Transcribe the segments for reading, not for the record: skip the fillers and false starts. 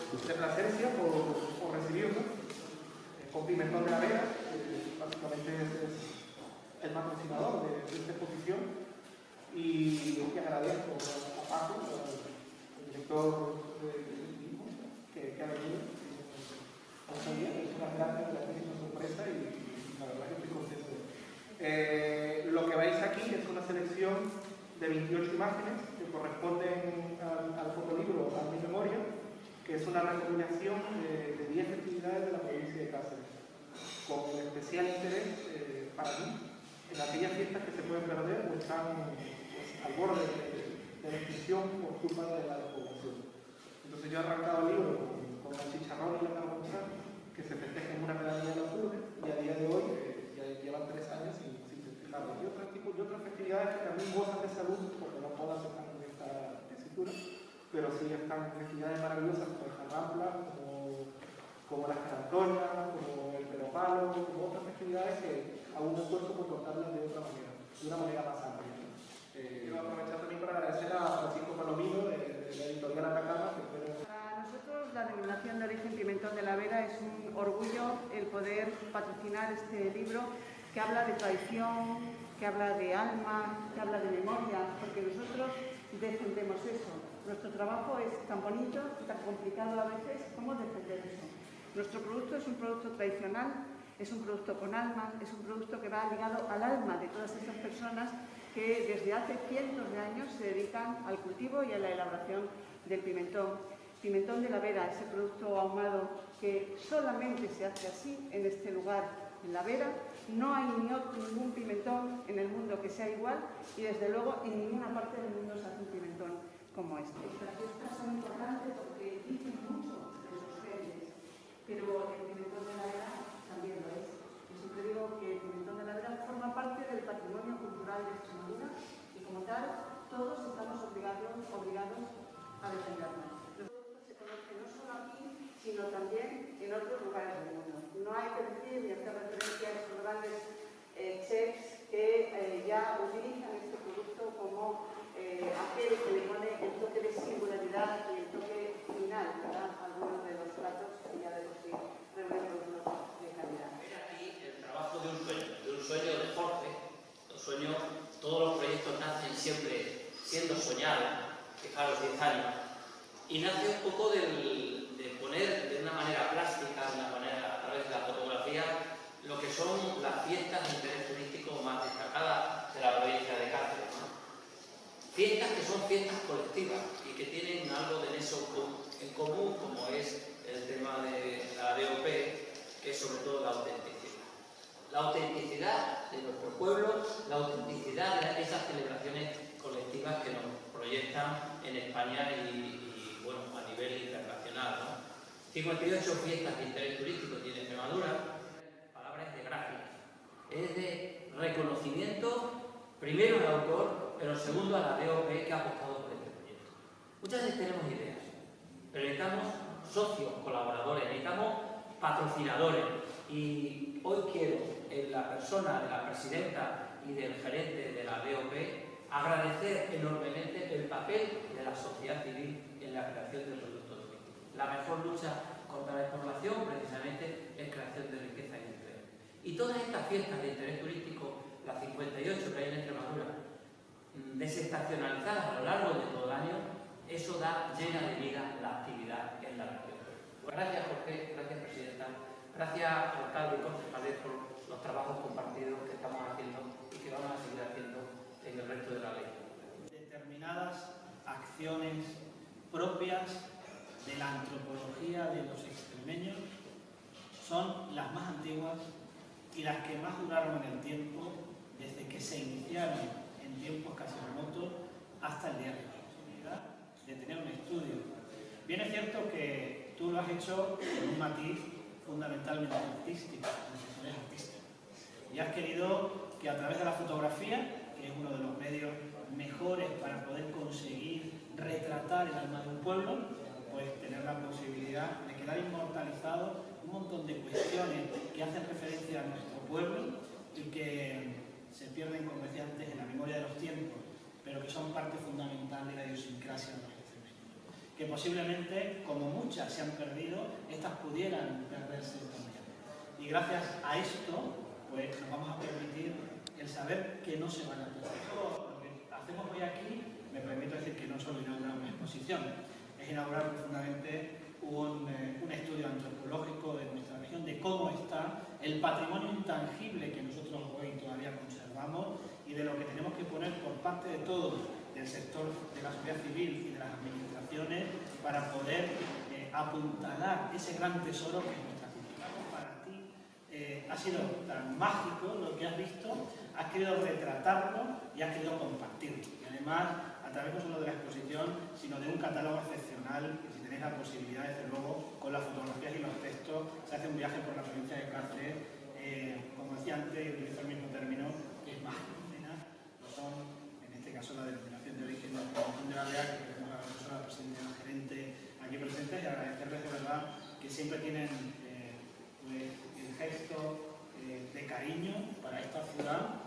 Plasencia por recibirnos, con Pimentón de la Vera, que básicamente es el patrocinador de esta exposición, y que agradezco a Paco, el director del mismo, que ha venido. Es una gran sorpresa y la verdad que estoy contento. Lo que veis aquí es una selección de 28 imágenes que corresponden al fotolibro A mi memoria, que es una recopilación de 10 festividades de la provincia de Cáceres, con especial interés para mí en aquellas fiestas que se pueden perder o están al borde de la extinción por culpa de la despoblación. Entonces yo he arrancado el libro con el chicharrón y la carbonza, que se festeja en una medalla de la octubre, y a día de hoy ya llevan 3 años sin festejarlo. Y otras festividades que también gozan de salud, porque no todas están en esta tesitura, pero sí están festividades maravillosas como el Jarrampla, como las Carantoñas, como el Peropalo, como otras festividades que aún me esfuerzo por contarlas de una manera más amplia. Quiero aprovechar también para agradecer a Francisco Palomino de la editorial Atacama. Para nosotros la denominación de origen Pimentón de la Vera es un orgullo el poder patrocinar este libro que habla de tradición, que habla de alma, que habla de memoria, porque nosotros defendemos eso. Nuestro trabajo es tan bonito, tan complicado a veces, ¿cómo defender eso? Nuestro producto es un producto tradicional, es un producto con alma, es un producto que va ligado al alma de todas esas personas que desde hace cientos de años se dedican al cultivo y a la elaboración del pimentón. Pimentón de la Vera, ese producto ahumado que solamente se hace así en este lugar, en la Vera. No hay ningún pimentón en el mundo que sea igual y desde luego en ninguna parte del mundo se hace un pimentón como este. Estas fiestas son importantes porque dicen mucho de sus gentes, pero el pimentón de la Vera también lo es. Yo siempre digo que el pimentón de la Vera forma parte del patrimonio cultural de Extremadura y como tal todos estamos obligados a defenderlo. Los productos se conocen no solo aquí, sino también en otros lugares del mundo. No hay que decir ni hacer referencia a esos grandes chefs que ya utilizan este producto como aquel que le pone el toque de singularidad y el toque final a algunos de los platos que ya de por sí reúnen productos de calidad. Aquí el trabajo de un sueño de Jorge. Los sueños, todos los proyectos nacen siempre siendo soñados, fijaros 10 años, y nace un poco de poner de una manera plástica, de una manera a través de la fotografía, lo que son las fiestas de interés turístico más destacadas de la provincia de Cáceres, ¿no? Fiestas que son fiestas colectivas y que tienen algo de eso en común, como es el tema de la DOP, que es sobre todo la autenticidad. La autenticidad de nuestro pueblo, la autenticidad de esas celebraciones colectivas que nos proyectan en España y bueno, a nivel internacional, ¿no? 58 fiestas de interés turístico tiene Extremadura. La palabra es de gracias, es de reconocimiento, primero al autor, pero segundo a la DOP que ha apostado por este proyecto. Muchas veces tenemos ideas, pero necesitamos socios, colaboradores, necesitamos patrocinadores, y hoy quiero, en la persona de la presidenta y del gerente de la DOP, agradecer enormemente el papel de la sociedad civil en la creación del producto turístico. La mejor lucha contra la despoblación, precisamente, es creación de riqueza y empleo. Y todas estas fiestas de interés turístico, las 58 que hay en Extremadura, desestacionalizadas a lo largo de todo el año, eso llena de vida la actividad en la región. Pues gracias, Jorge, gracias, presidenta, gracias, alcalde y concejales, por los trabajos compartidos que estamos haciendo y que vamos a seguir haciendo en el resto de la ley. Determinadas acciones propias de la antropología de los extremeños son las más antiguas y las que más duraron en el tiempo, desde que se iniciaron en tiempos casi remotos hasta el día de hoy. De tener un estudio. Bien es cierto que tú lo has hecho con un matiz fundamentalmente artístico, eres artista, y has querido que a través de la fotografía, que es uno de los medios mejores para poder conseguir retratar el alma de un pueblo, pues tener la posibilidad de quedar inmortalizado un montón de cuestiones que hacen referencia a nuestro pueblo y que se pierden, como decía antes, en la memoria de los tiempos, pero que son parte fundamental de la idiosincrasia de los extremeños. que posiblemente, como muchas se han perdido, estas pudieran perderse también. Y gracias a esto, pues nos vamos a permitir el saber que no se van a perder. Lo que hacemos hoy aquí, me permito decir que no solo inaugurar una exposición, es inaugurar profundamente un estudio antropológico de nuestra región, de cómo está el patrimonio intangible que nosotros hoy todavía conservamos y de lo que tenemos que poner por parte de todos, del sector de la sociedad civil y de las administraciones, para poder apuntalar ese gran tesoro que es nuestra cultura. Para ti ha sido tan mágico lo que has visto, has querido retratarlo y has querido compartirlo. Y además, a través no solo de la exposición, sino de un catálogo excepcional, que si tenéis la posibilidad, desde luego, con las fotografías y los textos, se hace un viaje por la provincia de Cáceres, como decía antes, y utilizo el mismo término, que es mágico. No son, en este caso, la denominación de origen de la Fundación de la Bea, que queremos agradecer a la presidenta y al gerente aquí presentes y agradecerles de verdad que siempre tienen pues, el gesto de cariño para esta ciudad,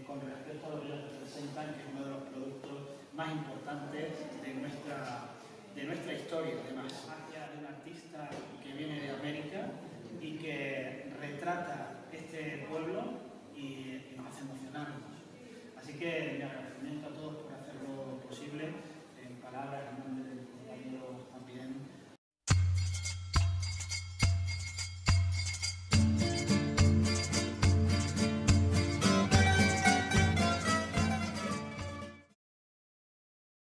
con respecto a lo que ellos representan, que es uno de los productos más importantes de nuestra historia. Además, de un artista que viene de América,